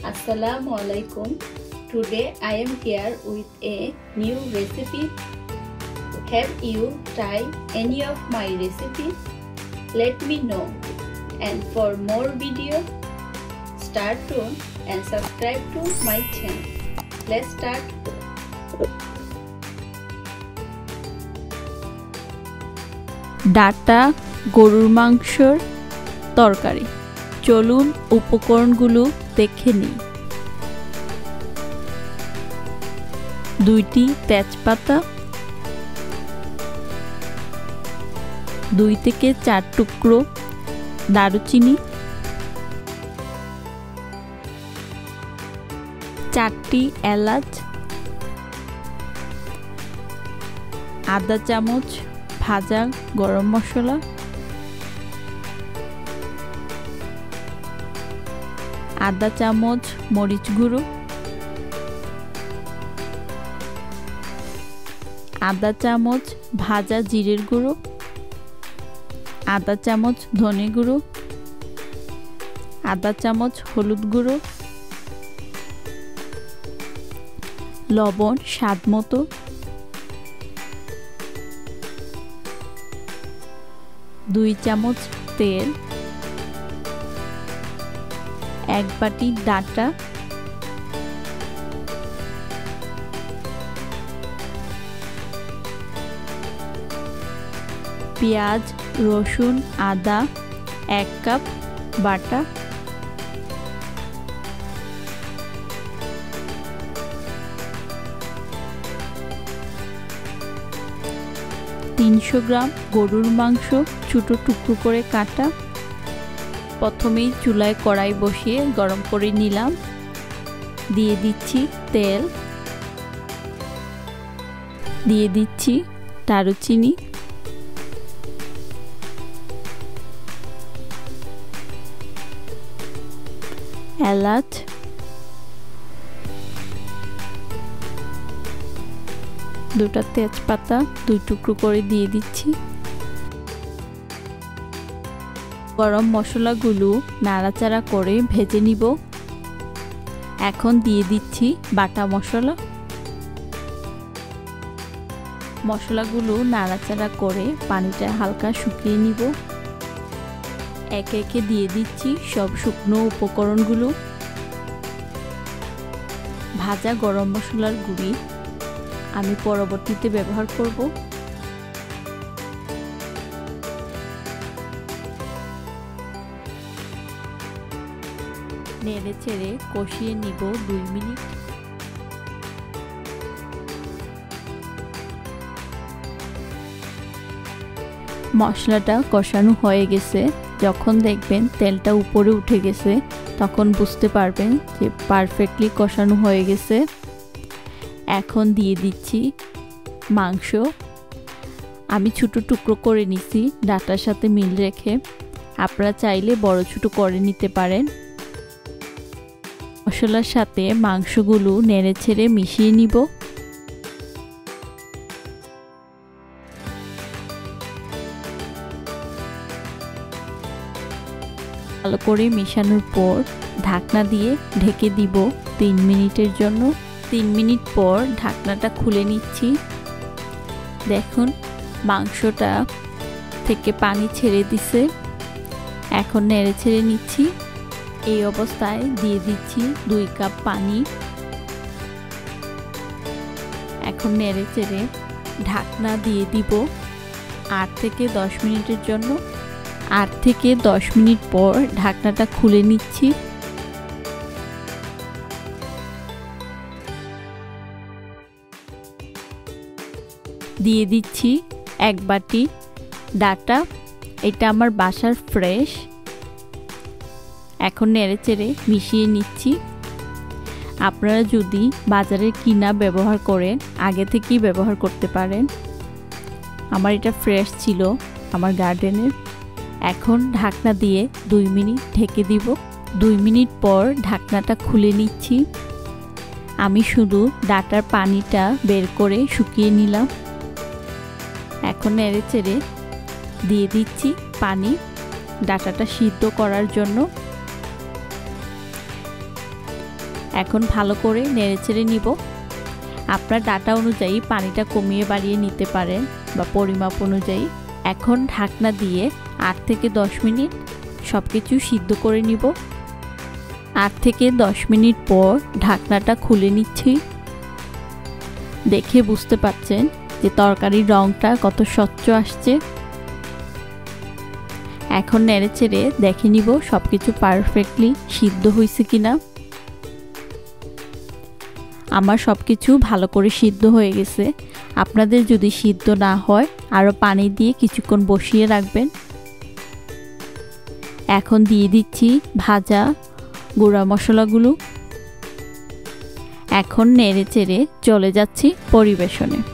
Assalamualaikum. Today I am here with a new recipe. Have you tried any of my recipes? Let me know. And for more videos, stay tuned and subscribe to my channel. Let's start. Data গরুর মাংসর তরকারি। চলুন উপকরণগুলো দেখে নিই। 2টি তেজপাতা, 2 থেকে 4 টুকরো দারুচিনি, 4টি এলাচ, আধা চামচ ভাজা গরম মশলা, আধা চামচ মরিচ গুঁড়ো, আধা চামচ ভাজা জিরের গুঁড়ো, আধা চামচ ধনে গুঁড়ো, আধা চামচ হলুদ গুঁড়ো, লবণ স্বাদ মতো, দুই চামচ তেল, 1 বাটি ডাটা, পেঁয়াজ রসুন আদা 1 কাপ বাটা, 300 গ্রাম গরুর মাংস ছোট টুকরো করে কাটা। প্রথমেই চুলায় কড়াই বসিয়ে গরম করে নিলাম। দিয়ে দিচ্ছি তেল, দিয়ে দিচ্ছি দারুচিনি, এলাচ, দুটো তেজপাতা 2 টুকরো করে দিয়ে দিচ্ছি। গরম মশলাগুলো নাড়াচাড়া করে ভেজে নিব। এখন দিয়ে দিচ্ছি বাটা মশলা। মশলাগুলো নাড়াচাড়া করে পানিটা হালকা শুকিয়ে নিব। একে একে দিয়ে দিচ্ছি সব শুকনো উপকরণগুলো। ভাজা গরম মশলার গুঁড়ি আমি পরবর্তীতে ব্যবহার করব। নেড়ে চেড়ে কষিয়ে নিব 2 মিনিট। মশলাটা কষানো হয়ে গেছে। যখন দেখবেন তেলটা উপরে উঠে গেছে তখন বুঝতে পারবেন যে পারফেক্টলি কষানো হয়ে গেছে। এখন দিয়ে দিচ্ছি মাংস। আমি ছোট টুকরো করে নিছি ডাটার সাথে মিল রেখে। আপনারা চাইলে বড় ছোট করে নিতে পারেন। মশলার সাথে মাংসগুলো নেড়েচেড়ে মিশিয়ে নিব। ভালো করে মেশানোর পর ঢাকনা দিয়ে ঢেকে দিব 3 মিনিটের জন্য। 3 মিনিট পর ঢাকনাটা খুলে নিচ্ছি। দেখুন মাংসটা থেকে পানি ছেড়ে দিছে। এখন নেড়ে ছেড়ে নিচ্ছি। এই অবস্থায় দিয়ে দিচ্ছি 2 কাপ পানি। এখন নেড়ে চেড়ে ঢাকনা দিয়ে দিব 8 থেকে 10 মিনিটের জন্য। 8 থেকে 10 মিনিট পর ঢাকনাটা খুলে নিচ্ছি। দিয়ে দিচ্ছি 1 বাটি ডাটা। এটা আমার বাসার ফ্রেশ। এখন নেড়েচেড়ে মিশিয়ে নিচ্ছি। আপনারা যদি বাজারের কিনা ব্যবহার করেন আগে থেকেই ব্যবহার করতে পারেন। আমার এটা ফ্রেশ ছিল আমার গার্ডেনের। এখন ঢাকনা দিয়ে 2 মিনিট ঢেকে দিব। 2 মিনিট পর ঢাকনাটা খুলে নিচ্ছি। আমি শুধু ডাটার পানিটা বের করে শুকিয়ে নিলাম। এখন নেড়েচেড়ে দিয়ে দিচ্ছি পানি ডাটাটা সিদ্ধ করার জন্য। এখন ভালো করে নেড়েচেড়ে নিব। আপনার ডাটা অনুযায়ী পানিটা কমিয়ে বাড়িয়ে নিতে পারেন বা পরিমাপ অনুযায়ী। এখন ঢাকনা দিয়ে 8 থেকে 10 মিনিট সব কিছু সিদ্ধ করে নিব। 8 থেকে 10 মিনিট পর ঢাকনাটা খুলে নিচ্ছি। দেখে বুঝতে পারছেন যে তরকারির রংটা কত স্বচ্ছ আসছে। এখন নেড়েচেড়ে দেখে নিব সব কিছু পারফেক্টলি সিদ্ধ হয়েছে কিনা। আমার সব কিছু ভালো করে সিদ্ধ হয়ে গেছে। আপনাদের যদি সিদ্ধ না হয় আরও পানি দিয়ে কিছুক্ষণ বসিয়ে রাখবেন। এখন দিয়ে দিচ্ছি ভাজা গুঁড়া মশলাগুলো। এখন নেড়েচেড়ে চলে যাচ্ছি পরিবেশনে।